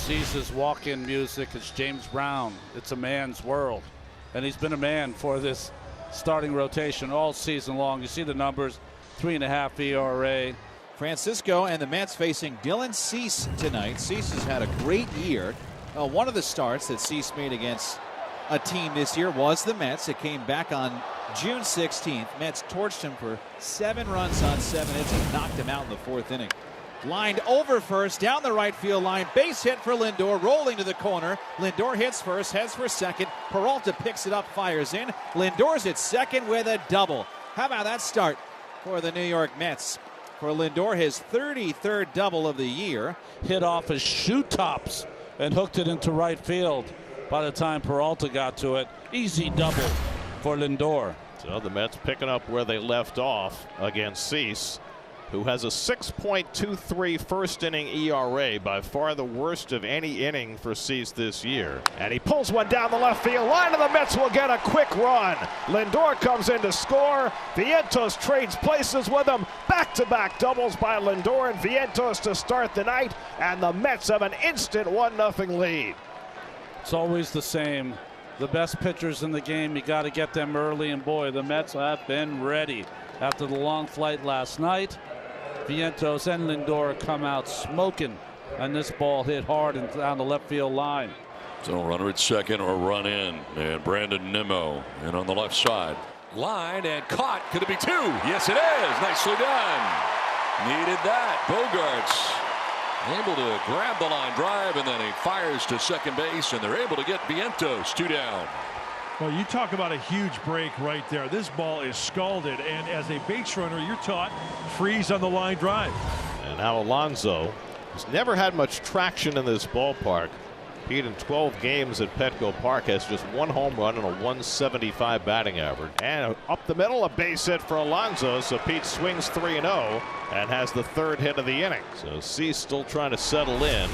Cease's walk-in music is James Brown. It's a man's world. And he's been a man for this starting rotation all season long. You see the numbers, 3.5 ERA. Francisco and the Mets facing Dylan Cease tonight. Cease has had a great year. One of the starts that Cease made against a team this year was the Mets. It came back on June 16th. Mets torched him for 7 runs on 7 hits and knocked him out in the 4th inning. Lined over first, down the right field line. Base hit for Lindor, rolling to the corner. Lindor hits first, heads for second. Peralta picks it up, fires in. Lindor's at second with a double. How about that start for the New York Mets? For Lindor, his 33rd double of the year. Hit off his shoe tops and hooked it into right field by the time Peralta got to it. Easy double for Lindor. So the Mets picking up where they left off against Cease, who has a 6.23 first inning ERA, by far the worst of any inning for Cease this year. And he pulls one down the left field line, and the Mets will get a quick run. Lindor comes in to score. Vientos trades places with him. Back-to-back doubles by Lindor and Vientos to start the night, and the Mets have an instant 1-0 lead. It's always the same. The best pitchers in the game, you got to get them early, and boy, the Mets have been ready. After the long flight last night, Vientos and Lindor come out smoking, and this ball hit hard and down the left field line. So runner at second or run in, and Brandon Nimmo in on the left side. Line and caught. Could it be 2? Yes, it is. Nicely done. Needed that. Bogarts able to grab the line drive, and then he fires to second base, and they're able to get Vientos 2 down. Well, you talk about a huge break right there. This ball is scalded, and as a base runner, you're taught freeze on the line drive. And now Alonso has never had much traction in this ballpark. Pete, in 12 games at Petco Park, has just 1 home run and a 175 batting average. And up the middle, a base hit for Alonso, so Pete swings 3-0 and has the 3rd hit of the inning. So Cease still trying to settle in.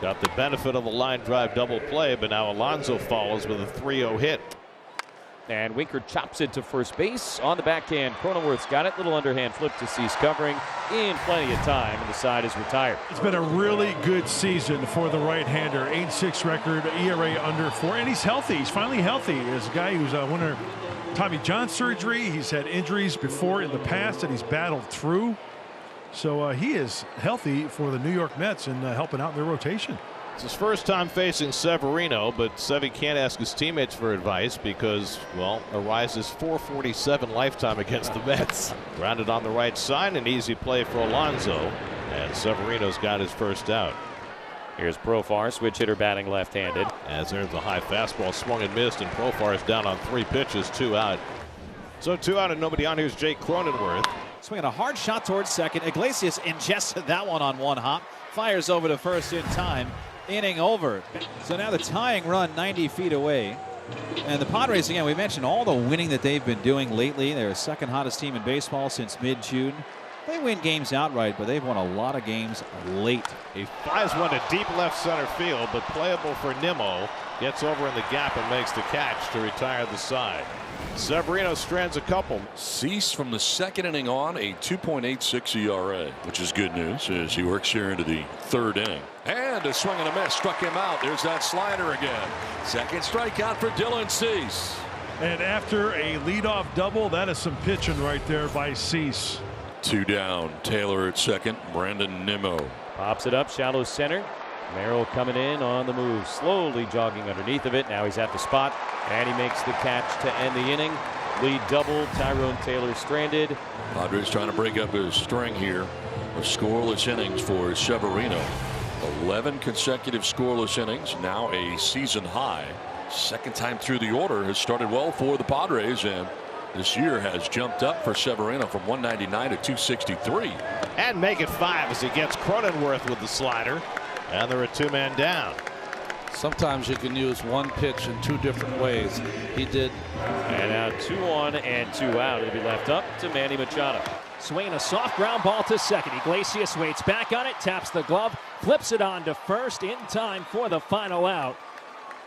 Got the benefit of the line drive double play, but now Alonso follows with a 3-0 hit. And Winker chops it to first base on the backhand. Cronenworth's got it. Little underhand flip to Cease, covering in plenty of time, and the side is retired. It's been a really good season for the right-hander. 8.6 record, ERA under 4, and he's healthy. He's finally healthy. He's a guy who's a winner Tommy John surgery. He's had injuries before in the past that he's battled through. So he is healthy for the New York Mets and helping out in their rotation. It's his first time facing Severino, but Sevy can't ask his teammates for advice because, well, Ariza's .447 lifetime against the Mets. Grounded on the right side, an easy play for Alonso, and Severino's got his first out. Here's Profar, switch hitter batting left-handed. As there's a high fastball swung and missed, and Profar is down on 3 pitches, 2 out. So 2 out and nobody on. Here's Jake Cronenworth. Swinging a hard shot towards second. Iglesias ingested that one on 1 hop. Fires over to first in time. Inning over. So now the tying run 90 feet away. And the Padres, again, we mentioned all the winning that they've been doing lately. They're the 2nd hottest team in baseball since mid-June. They win games outright, but they've won a lot of games late. He flies one to deep left center field, but playable for Nimmo. Gets over in the gap and makes the catch to retire the side. Severino strands a couple. Cease from the 2nd inning on, a 2.86 ERA, which is good news as he works here into the 3rd inning. And a swing and a miss struck him out. There's that slider again. 2nd strikeout for Dylan Cease. And after a leadoff double, that is some pitching right there by Cease. 2 down. Taylor at second. Brandon Nimmo Pops it up, shallow center. Merrill coming in on the move, slowly jogging underneath of it. Now he's at the spot, and he makes the catch to end the inning. Lead double, Tyrone Taylor stranded. Padres trying to break up his string here of scoreless innings for Severino. 11 consecutive scoreless innings, now a season high. 2nd time through the order has started well for the Padres, and this year has jumped up for Severino from 199 to 263. And make it 5 as he gets Cronenworth with the slider. And they're a 2-man down. Sometimes you can use one pitch in 2 different ways. He did. And now 2 on and 2 out. It'll be left up to Manny Machado. Swinging a soft ground ball to second. Iglesias waits back on it, taps the glove, flips it on to first in time for the final out.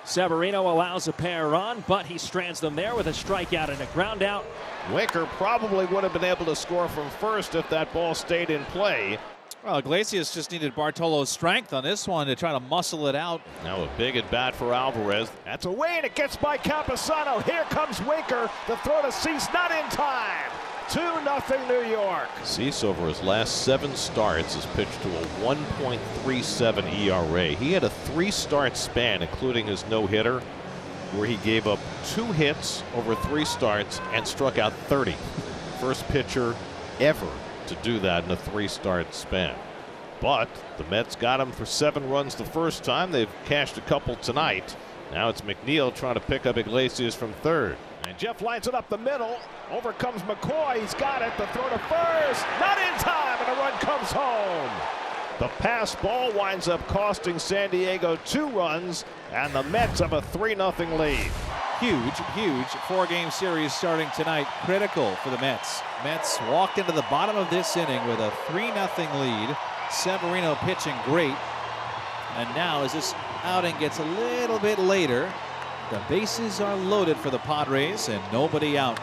Severino allows a pair on, but he strands them there with a strikeout and a ground out. Winker probably would have been able to score from first if that ball stayed in play. Well, Iglesias just needed Bartolo's strength on this one to try to muscle it out. Now a big at bat for Alvarez. That's away, and it gets by Campusano. Here comes Winker. The throw to Cease, not in time. 2-0 New York. Cease over his last 7 starts has pitched to a 1.37 ERA. He had a 3-start span, including his no-hitter, where he gave up 2 hits over 3 starts and struck out 30. First pitcher ever to do that in a 3-start span. But the Mets got him for 7 runs the first time. They've cashed a couple tonight. Now it's McNeil trying to pick up Iglesias from third. And Jeff lines it up the middle. Over comes McCoy. He's got it. The throw to first. Not in time, and a run comes home. The pass ball winds up costing San Diego 2 runs, and the Mets have a 3-0 lead. Huge 4-game series starting tonight. Critical for the Mets. Mets walked into the bottom of this inning with a 3-0 lead. Severino pitching great. And now as this outing gets a little bit later, the bases are loaded for the Padres and nobody out.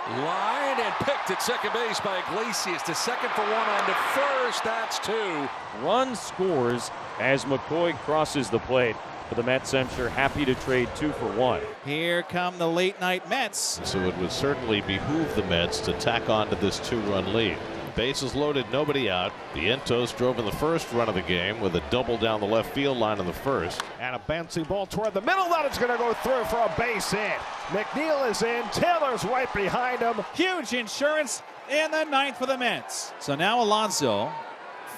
Line and picked at second base by Iglesias to second for 1 on to first. That's 2. Run scores as McCoy crosses the plate. For the Mets, I'm sure happy to trade 2 for 1. Here come the late night Mets. So it would certainly behoove the Mets to tack on to this 2-run lead. Bases loaded, nobody out. Vientos drove in the first run of the game with a double down the left field line in the first. And a bouncing ball toward the middle. That is going to go through for a base hit. McNeil is in. Taylor's right behind him. Huge insurance in the 9th for the Mets. So now Alonso,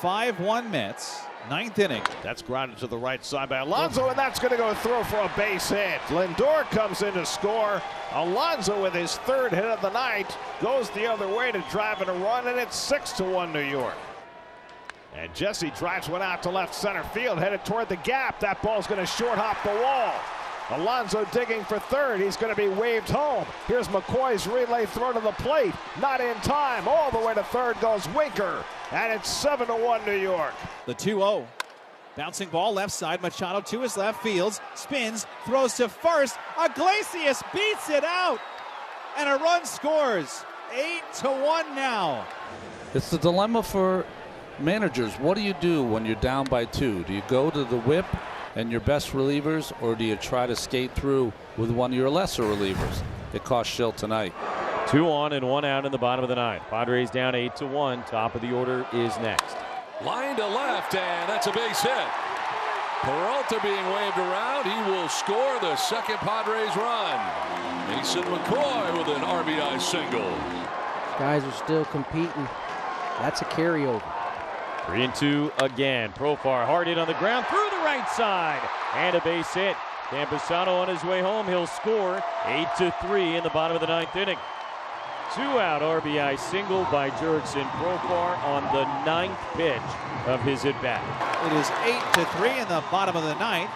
5-1 Mets. 9th inning. That's grounded to the right side by Alonso, and that's going to go through for a base hit. Lindor comes in to score. Alonso with his 3rd hit of the night goes the other way to drive in a run, and it's 6-1 New York. And Jesse drives one out to left center field, headed toward the gap. That ball's going to short hop the wall. Alonso digging for 3rd. He's going to be waved home. Here's McCoy's relay throw to the plate. Not in time. All the way to 3rd goes Winker. And it's 7-1 New York. The 2-0. Bouncing ball left side. Machado to his left, fields, spins, throws to first. Iglesias beats it out. And a run scores. 8-1 now. It's the dilemma for managers. What do you do when you're down by 2? Do you go to the whip and your best relievers, or do you try to skate through with one of your lesser relievers? It cost Schill tonight. 2 on and 1 out in the bottom of the 9th. Padres down 8-1. Top of the order is next. Line to left, and that's a base hit. Peralta being waved around. He will score the 2nd Padres run. Mason McCoy with an RBI single. Guys are still competing. That's a carryover. 3-2 again. Profar hard hit on the ground through the right side. And a base hit. Campusano on his way home. He'll score 8-3 in the bottom of the 9th inning. 2-out RBI single by Jurickson Profar on the 9th pitch of his at-bat. It is 8-3 in the bottom of the 9th.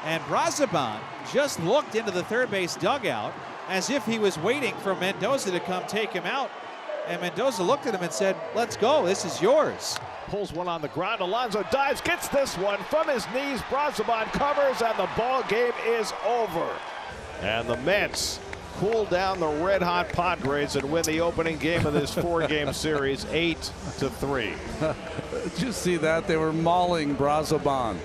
And Brazoban just looked into the 3rd base dugout as if he was waiting for Mendoza to come take him out. And Mendoza looked at him and said, "Let's go, this is yours." Pulls one on the ground. Alonso dives, gets this one from his knees. Brazoban covers, and the ball game is over. And the Mets cool down the red-hot Padres and win the opening game of this 4-game series 8-3. Did you see that? They were mauling Brazoban.